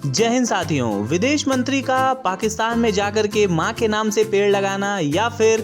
जय हिंद साथियों। विदेश मंत्री का पाकिस्तान में जाकर के मां के नाम से पेड़ लगाना या फिर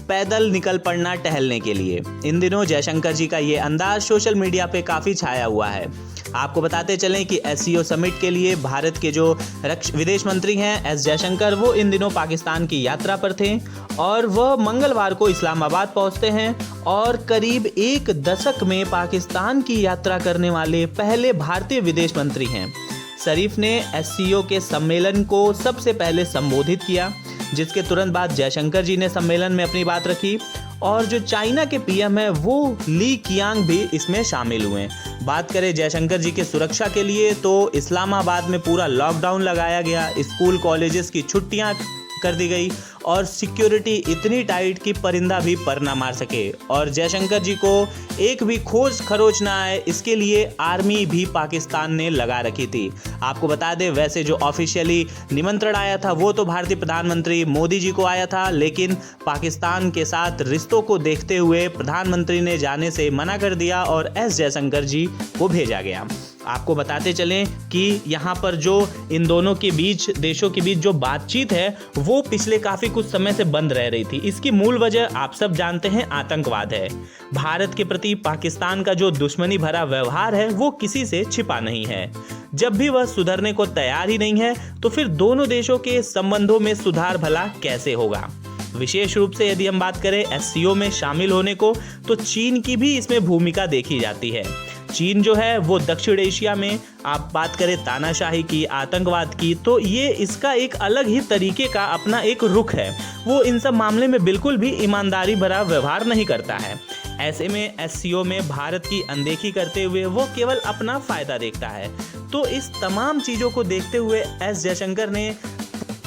पैदल निकल पड़ना टहलने के लिए, इन दिनों जयशंकर जी का ये अंदाज सोशल मीडिया पे काफ़ी छाया हुआ है। आपको बताते चलें कि एससीओ समिट के लिए भारत के जो विदेश मंत्री हैं एस जयशंकर, वो इन दिनों पाकिस्तान की यात्रा पर थे और वह मंगलवार को इस्लामाबाद पहुंचते हैं और करीब एक दशक में पाकिस्तान की यात्रा करने वाले पहले भारतीय विदेश मंत्री हैं। शरीफ ने एससीओ के सम्मेलन को सबसे पहले संबोधित किया, जिसके तुरंत बाद जयशंकर जी ने सम्मेलन में अपनी बात रखी और जो चाइना के पीएम है वो ली कियांग भी इसमें शामिल हुए। बात करें जयशंकर जी के सुरक्षा के लिए तो इस्लामाबाद में पूरा लॉकडाउन लगाया गया, स्कूल कॉलेजेस की छुट्टियां कर दी गई और सिक्योरिटी इतनी टाइट कि परिंदा भी पर ना मार सके और जयशंकर जी को एक भी खोज खरोच ना आए, इसके लिए आर्मी भी पाकिस्तान ने लगा रखी थी। आपको बता दें, वैसे जो ऑफिशियली निमंत्रण आया था वो तो भारतीय प्रधानमंत्री मोदी जी को आया था, लेकिन पाकिस्तान के साथ रिश्तों को देखते हुए प्रधानमंत्री ने जाने से मना कर दिया और एस जयशंकर जी को भेजा गया। आपको बताते चलें कि यहाँ पर जो इन दोनों के बीच, देशों के बीच जो बातचीत है वो पिछले काफ़ी कुछ समय से बंद रह रही थी। इसकी मूल वजह आप सब जानते हैं, आतंकवाद है। भारत के प्रति पाकिस्तान का जो दुश्मनी भरा व्यवहार है वो किसी से छिपा नहीं है। जब भी वह सुधरने को तैयार ही नहीं है तो फिर दोनों देशों के संबंधों में सुधार भला कैसे होगा। विशेष रूप से यदि हम बात करें एससीओ में शामिल होने को, तो चीन की भी इसमें भूमिका देखी जाती है। चीन जो है वो दक्षिण एशिया में, आप बात करें तानाशाही की, आतंकवाद की, तो ये इसका एक अलग ही तरीके का अपना एक रुख है। वो इन सब मामले में बिल्कुल भी ईमानदारी भरा व्यवहार नहीं करता है। ऐसे में एससीओ में भारत की अनदेखी करते हुए वो केवल अपना फायदा देखता है। तो इस तमाम चीज़ों को देखते हुए एस जयशंकर ने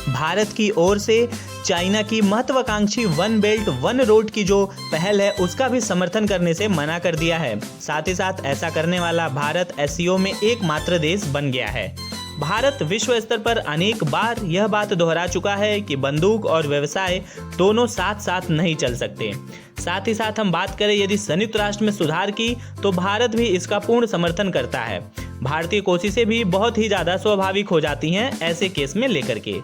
भारत की ओर से चाइना की महत्वाकांक्षी वन बेल्ट वन रोड की जो पहल है उसका भी समर्थन करने से मना कर दिया है। साथ ही साथ ऐसा करने वाला भारत एससीओ में एकमात्र देश बन गया है। भारत विश्व स्तर पर अनेक बार यह बात दोहरा चुका है कि बंदूक और व्यवसाय दोनों साथ साथ नहीं चल सकते। साथ ही साथ हम बात करें यदि संयुक्त राष्ट्र में सुधार की, तो भारत भी इसका पूर्ण समर्थन करता है। भारतीय कोशिशें भी बहुत ही ज़्यादा स्वाभाविक हो जाती हैं ऐसे केस में लेकर के।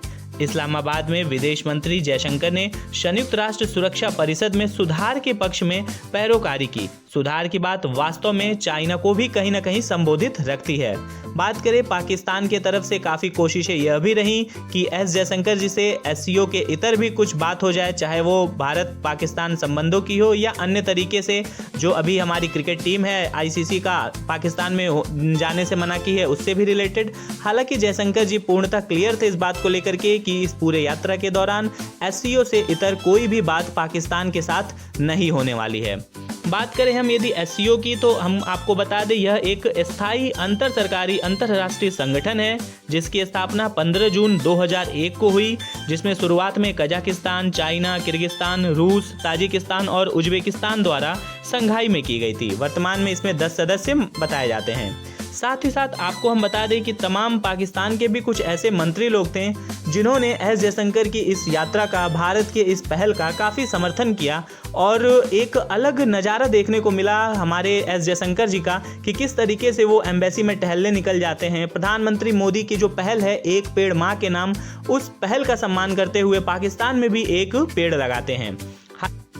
इस्लामाबाद में विदेश मंत्री जयशंकर ने संयुक्त राष्ट्र सुरक्षा परिषद में सुधार के पक्ष में पैरोकारी की। सुधार की बात वास्तव में चाइना को भी कहीं ना कहीं संबोधित रखती है। बात करें पाकिस्तान के तरफ से काफ़ी कोशिशें यह भी रही कि एस जयशंकर जी से एससीओ के इतर भी कुछ बात हो जाए, चाहे वो भारत पाकिस्तान संबंधों की हो या अन्य तरीके से। जो अभी हमारी क्रिकेट टीम है आईसीसी का पाकिस्तान में जाने से मना की है, उससे भी रिलेटेड। हालांकि जयशंकर जी पूर्णतः क्लियर थे इस बात को लेकर के कि इस पूरे यात्रा के दौरान एससीओ से इतर कोई भी बात पाकिस्तान के साथ नहीं होने वाली है। बात करें हम यदि एससीओ की, तो हम आपको बता दें यह एक स्थायी अंतर सरकारी अंतर्राष्ट्रीय संगठन है जिसकी स्थापना 15 जून 2001 को हुई, जिसमें शुरुआत में कजाकिस्तान, चाइना, किर्गिस्तान, रूस, ताजिकिस्तान और उज्बेकिस्तान द्वारा संघाई में की गई थी। वर्तमान में इसमें 10 सदस्य बताए जाते हैं। साथ ही साथ आपको हम बता दें कि तमाम पाकिस्तान के भी कुछ ऐसे मंत्री लोग थे जिन्होंने एस जयशंकर की इस यात्रा का, भारत के इस पहल का काफ़ी समर्थन किया और एक अलग नज़ारा देखने को मिला हमारे एस जयशंकर जी का कि किस तरीके से वो एम्बेसी में टहलने निकल जाते हैं। प्रधानमंत्री मोदी की जो पहल है एक पेड़ माँ के नाम, उस पहल का सम्मान करते हुए पाकिस्तान में भी एक पेड़ लगाते हैं।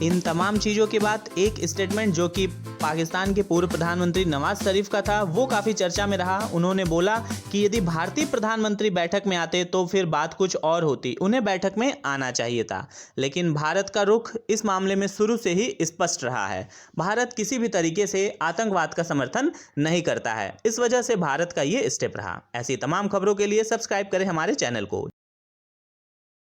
इन तमाम चीज़ों के बाद एक स्टेटमेंट जो कि पाकिस्तान के पूर्व प्रधानमंत्री नवाज शरीफ का था वो काफ़ी चर्चा में रहा। उन्होंने बोला कि यदि भारतीय प्रधानमंत्री बैठक में आते तो फिर बात कुछ और होती, उन्हें बैठक में आना चाहिए था। लेकिन भारत का रुख इस मामले में शुरू से ही स्पष्ट रहा है। भारत किसी भी तरीके से आतंकवाद का समर्थन नहीं करता है, इस वजह से भारत का ये स्टेप रहा। ऐसी तमाम खबरों के लिए सब्सक्राइब करें हमारे चैनल को।